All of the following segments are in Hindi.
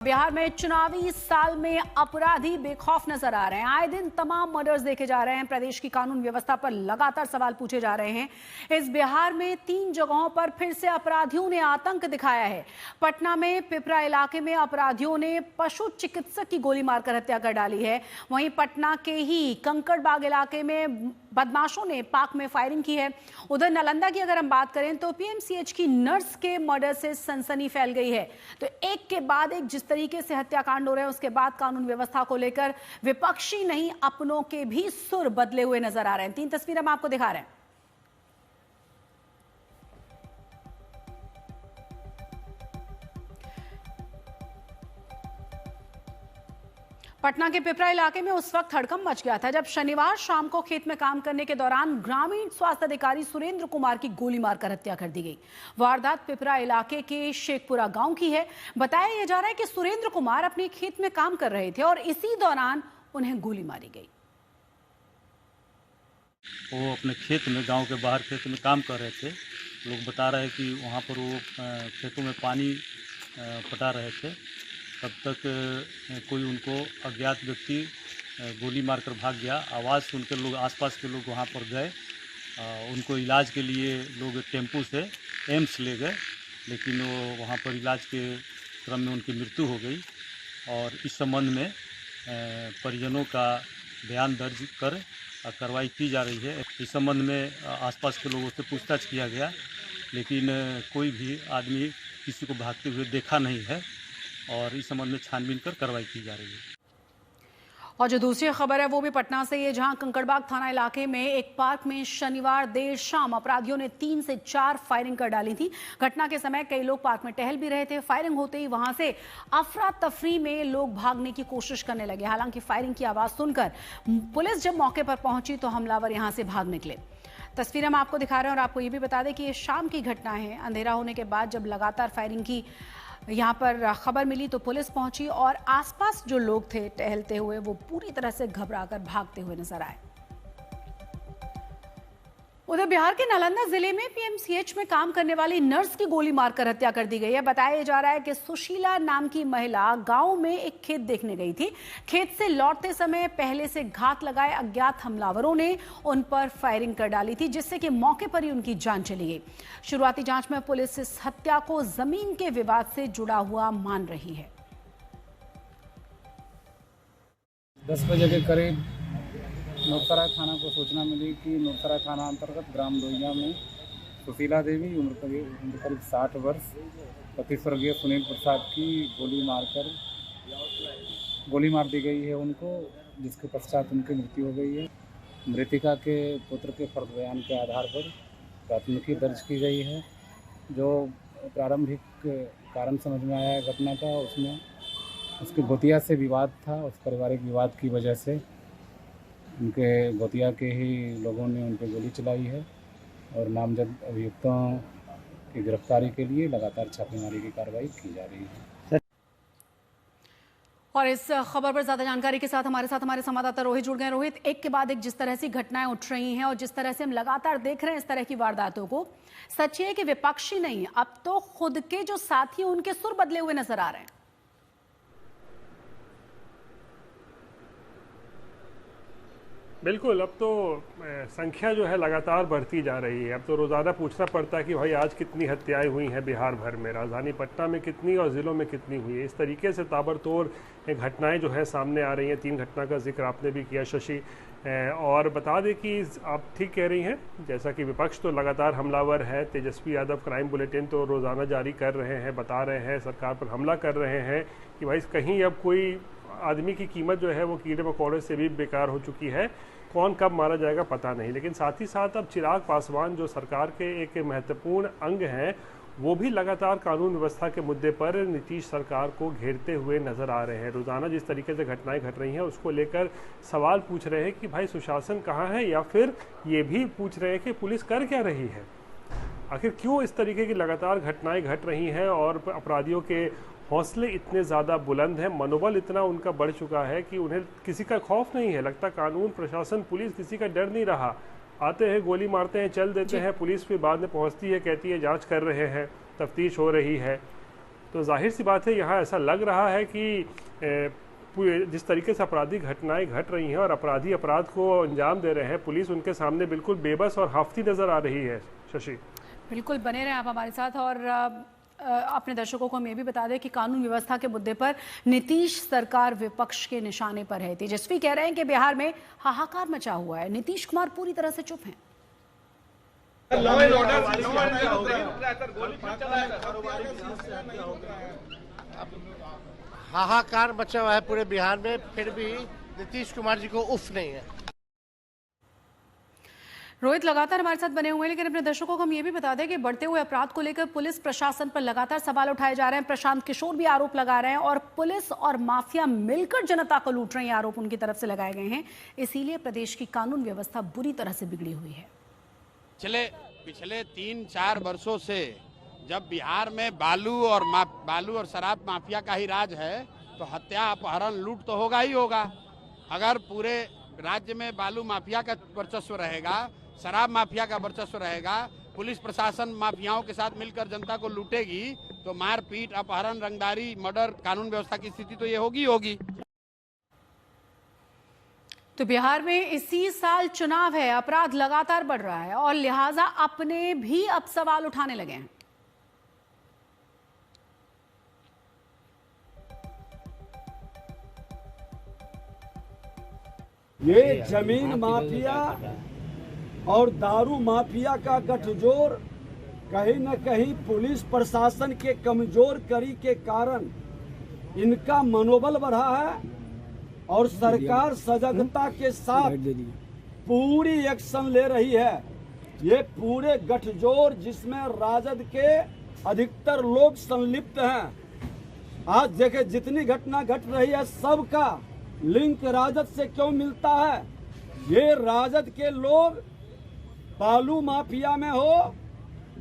बिहार में चुनावी साल में अपराधी बेखौफ नजर आ रहे हैं। आए दिन तमाम मर्डर्स देखे जा रहे हैं। प्रदेश की कानून व्यवस्था पर लगातार सवाल पूछे जा रहे हैं। इस बिहार में 3 जगहों पर फिर से अपराधियों ने आतंक दिखाया है। पटना में पिपरा इलाके में अपराधियों ने पशु चिकित्सक की गोली मारकर हत्या कर डाली है। वहीं पटना के ही कंकड़बाग इलाके में बदमाशों ने पाक में फायरिंग की है। उधर नालंदा की अगर हम बात करें तो पीएमसीएच की नर्स के मर्डर से सनसनी फैल गई है। तो एक के बाद एक जिस तरीके से हत्याकांड हो रहे हैं, उसके बाद कानून व्यवस्था को लेकर विपक्षी नहीं अपनों के भी सुर बदले हुए नजर आ रहे हैं। 3 तस्वीरें हम आपको दिखा रहे हैं। पटना के पिपरा इलाके में उस वक्त हड़कंप मच गया था जब शनिवार शाम को खेत में काम करने के दौरान ग्रामीण स्वास्थ्य अधिकारी सुरेंद्र कुमार की गोली मारकर हत्या कर दी गई। वारदात पिपरा इलाके के शेखपुरा गांव की है। बताया जा रहा है कि सुरेंद्र कुमार अपने खेत में काम कर रहे थे और इसी दौरान उन्हें गोली मारी गई। वो अपने खेत में, गांव के बाहर खेत में काम कर रहे थे। लोग बता रहे हैं कि वहाँ पर वो खेतों में पानी पटा रहे थे। तब तक कोई उनको अज्ञात व्यक्ति गोली मारकर भाग गया। आवाज़ सुनकर लोग, आसपास के लोग वहाँ पर गए। उनको इलाज के लिए लोग टेम्पू से एम्स ले गए, लेकिन वो वहाँ पर इलाज के क्रम में उनकी मृत्यु हो गई। और इस संबंध में परिजनों का बयान दर्ज कर कार्रवाई की जा रही है। इस संबंध में आसपास के लोगों से पूछताछ किया गया, लेकिन कोई भी आदमी किसी को भागते हुए देखा नहीं है और इस संबंध में छानबीन कर कार्रवाई की जा रही है। और जो दूसरी खबर है वो भी पटना से है, जहां कंकड़बाग थाना इलाके में एक पार्क में शनिवार देर शाम अपराधियों ने 3 से 4 फायरिंग कर डाली थी। घटना के समय कई लोग पार्क में टहल भी रहे थे। फायरिंग होते ही वहां से अफरा तफरी में लोग भागने की कोशिश करने लगे। हालांकि फायरिंग की आवाज सुनकर पुलिस जब मौके पर पहुंची तो हमलावर यहां से भाग निकले। तस्वीरें हम आपको दिखा रहे हैं और आपको ये भी बता दें कि ये शाम की घटना है। अंधेरा होने के बाद जब लगातार फायरिंग की यहाँ पर खबर मिली तो पुलिस पहुंची और आसपास जो लोग थे टहलते हुए वो पूरी तरह से घबराकर भागते हुए नजर आए। उधर बिहार के नालंदा जिले में पीएमसीएच में काम करने वाली नर्स की गोली मारकर हत्या कर दी गई है। बताया जा रहा है कि सुशीला नाम की महिला गांव में एक खेत देखने गई थी। खेत से लौटते समय पहले से घात लगाए अज्ञात हमलावरों ने उन पर फायरिंग कर डाली थी, जिससे कि मौके पर ही उनकी जान चली गई। शुरुआती जांच में पुलिस इस हत्या को जमीन के विवाद से जुड़ा हुआ मान रही है। 10 बजे के करीब नौसराय थाना को सूचना मिली कि नौसराय थाना अंतर्गत ग्राम दोइया में सुशीला देवी उम्र करीब 60 वर्ष पति स्वर्गीय सुनील प्रसाद की गोली मार दी गई है उनको, जिसके पश्चात उनकी मृत्यु हो गई है। मृतिका के पुत्र के फर्द बयान के आधार पर प्राथमिकी दर्ज की गई है। जो प्रारंभिक कारण समझ में आया है घटना का, उसमें उसके गोतिया से विवाद था। उस पारिवारिक विवाद की वजह से उनके गोतिया के ही लोगों ने उन पर गोली चलाई है और नामजद अभियुक्तों की गिरफ्तारी के लिए लगातार छापेमारी की कार्रवाई की जा रही है। और इस खबर पर ज्यादा जानकारी के साथ हमारे संवाददाता रोहित जुड़ गए। रोहित, एक के बाद एक जिस तरह से घटनाएं उठ रही हैं और जिस तरह से हम लगातार देख रहे हैं इस तरह की वारदातों को, सच है कि विपक्षी नहीं, अब तो खुद के जो साथी उनके सुर बदले हुए नजर आ रहे हैं। बिल्कुल, अब तो संख्या जो है लगातार बढ़ती जा रही है। अब तो रोज़ाना पूछना पड़ता है कि भाई आज कितनी हत्याएं हुई हैं बिहार भर में, राजधानी पटना में कितनी और ज़िलों में कितनी हुई है। इस तरीके से ताबड़तोड़ घटनाएं जो है सामने आ रही हैं। 3 घटना का जिक्र आपने भी किया शशि, और बता दें कि आप ठीक कह रही हैं, जैसा कि विपक्ष तो लगातार हमलावर है। तेजस्वी यादव क्राइम बुलेटिन तो रोज़ाना जारी कर रहे हैं, बता रहे हैं, सरकार पर हमला कर रहे हैं कि भाई कहीं अब कोई आदमी की कीमत जो है वो कीड़े मकोड़े से भी बेकार हो चुकी है। कौन कब मारा जाएगा पता नहीं। लेकिन साथ ही साथ अब चिराग पासवान जो सरकार के एक महत्वपूर्ण अंग हैं, वो भी लगातार कानून व्यवस्था के मुद्दे पर नीतीश सरकार को घेरते हुए नजर आ रहे हैं। रोज़ाना जिस तरीके से घटनाएं घट रही हैं उसको लेकर सवाल पूछ रहे हैं कि भाई सुशासन कहाँ है, या फिर ये भी पूछ रहे हैं कि पुलिस कर क्या रही है। आखिर क्यों इस तरीके की लगातार घटनाएं घट रही हैं और अपराधियों के हौसले इतने ज़्यादा बुलंद हैं, मनोबल इतना उनका बढ़ चुका है कि उन्हें किसी का खौफ नहीं है। लगता कानून प्रशासन पुलिस किसी का डर नहीं रहा। आते हैं, गोली मारते हैं, चल देते हैं। पुलिस फिर बाद में पहुंचती है, कहती है जांच कर रहे हैं, तफ्तीश हो रही है। तो जाहिर सी बात है यहाँ ऐसा लग रहा है कि जिस तरीके से आपराधिक घटनाएं घट रही हैं और अपराधी अपराध को अंजाम दे रहे हैं, पुलिस उनके सामने बिल्कुल बेबस और हाफती नजर आ रही है। शशि, बिल्कुल बने रहे आप हमारे साथ। और अपने दर्शकों को हम ये भी बता दें कि कानून व्यवस्था के मुद्दे पर नीतीश सरकार विपक्ष के निशाने पर है। तेजस्वी कह रहे हैं कि बिहार में हाहाकार मचा हुआ है, नीतीश कुमार पूरी तरह से चुप हैं। हाहाकार मचा हुआ है पूरे बिहार में, फिर भी नीतीश कुमार जी को उफ नहीं है। रोहित लगातार हमारे साथ बने हुए हैं, लेकिन अपने दर्शकों को हम ये भी बता दें कि बढ़ते हुए अपराध को लेकर पुलिस प्रशासन पर लगातार सवाल उठाए जा रहे हैं। प्रशांत किशोर भी आरोप लगा रहे हैं और पुलिस और माफिया मिलकर जनता को लूट रहे हैं, आरोप उनकी तरफ से लगाए गए हैं। इसीलिए प्रदेश की कानून व्यवस्था बुरी तरह से बिगड़ी हुई है। पिछले 3-4 वर्षों से जब बिहार में बालू और शराब माफिया का ही राज है, तो हत्या अपहरण लूट तो होगा ही होगा। अगर पूरे राज्य में बालू माफिया का वर्चस्व रहेगा, शराब माफिया का वर्चस्व रहेगा, पुलिस प्रशासन माफियाओं के साथ मिलकर जनता को लूटेगी, तो मारपीट, अपहरण, रंगदारी, मर्डर, कानून व्यवस्था की स्थिति तो ये होगी। तो बिहार में इसी साल चुनाव है, अपराध लगातार बढ़ रहा है और लिहाजा अपने भी अब सवाल उठाने लगे हैं। ये जमीन माफिया और दारू माफिया का गठजोड़ कहीं न कहीं पुलिस प्रशासन के कमजोर कड़ी के कारण इनका मनोबल बढ़ा है और सरकार सजगता के साथ पूरी एक्शन ले रही है। ये पूरे गठजोड़ जिसमें राजद के अधिकतर लोग संलिप्त हैं। आज देखे जितनी घटना घट रही है, सबका लिंक राजद से क्यों मिलता है? ये राजद के लोग बालू माफिया में हो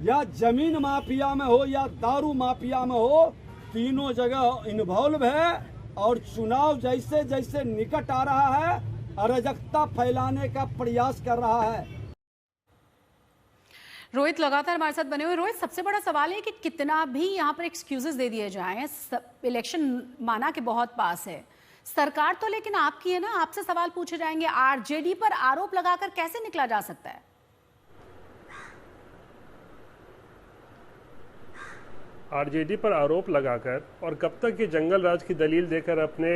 या जमीन माफिया में हो या दारू माफिया में हो, तीनों जगह इन्वॉल्व है और चुनाव जैसे जैसे निकट आ रहा है अराजकता फैलाने का प्रयास कर रहा है। रोहित लगातार हमारे साथ बने हुए। रोहित, सबसे बड़ा सवाल है कि कितना भी यहाँ पर एक्सक्यूजेस दे दिए जाएं, इलेक्शन माना के बहुत पास है, सरकार तो लेकिन आपकी है ना, आपसे सवाल पूछे जाएंगे। आरजेडी पर आरोप लगाकर कैसे निकला जा सकता है? आरजेडी पर आरोप लगाकर और कब तक ये जंगल राज की दलील देकर अपने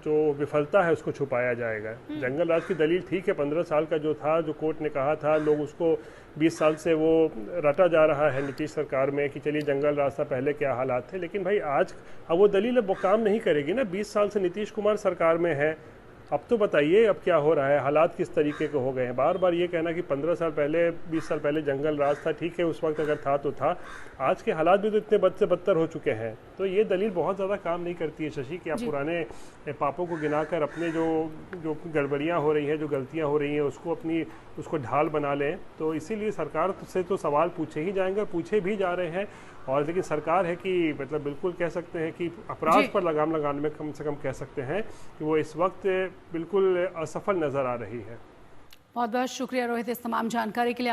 जो विफलता है उसको छुपाया जाएगा? जंगल राज की दलील ठीक है, 15 साल का जो था, जो कोर्ट ने कहा था, लोग उसको 20 साल से वो रटा जा रहा है नीतीश सरकार में कि चलिए जंगल राज था, पहले क्या हालात थे। लेकिन भाई आज अब वो दलील अब वो काम नहीं करेगी ना। 20 साल से नीतीश कुमार सरकार में है, अब तो बताइए अब क्या हो रहा है, हालात किस तरीके के हो गए हैं। बार बार ये कहना कि 15 साल पहले 20 साल पहले जंगल राज था, ठीक है उस वक्त अगर था तो था, आज के हालात भी तो इतने बद से बदतर हो चुके हैं। तो ये दलील बहुत ज़्यादा काम नहीं करती है शशि, कि आप पुराने पापों को गिनाकर अपने जो गड़बड़ियाँ हो रही हैं, जो गलतियाँ हो रही हैं, उसको ढाल बना लें। तो इसीलिए सरकार से तो सवाल पूछे ही जाएंगे, पूछे भी जा रहे हैं। और लेकिन सरकार है कि मतलब बिल्कुल कह सकते हैं कि अपराध पर लगाम लगाने में कम से कम कह सकते हैं कि वो इस वक्त बिल्कुल असफल नज़र आ रही है। बहुत बहुत शुक्रिया रोहित इस तमाम जानकारी के लिए।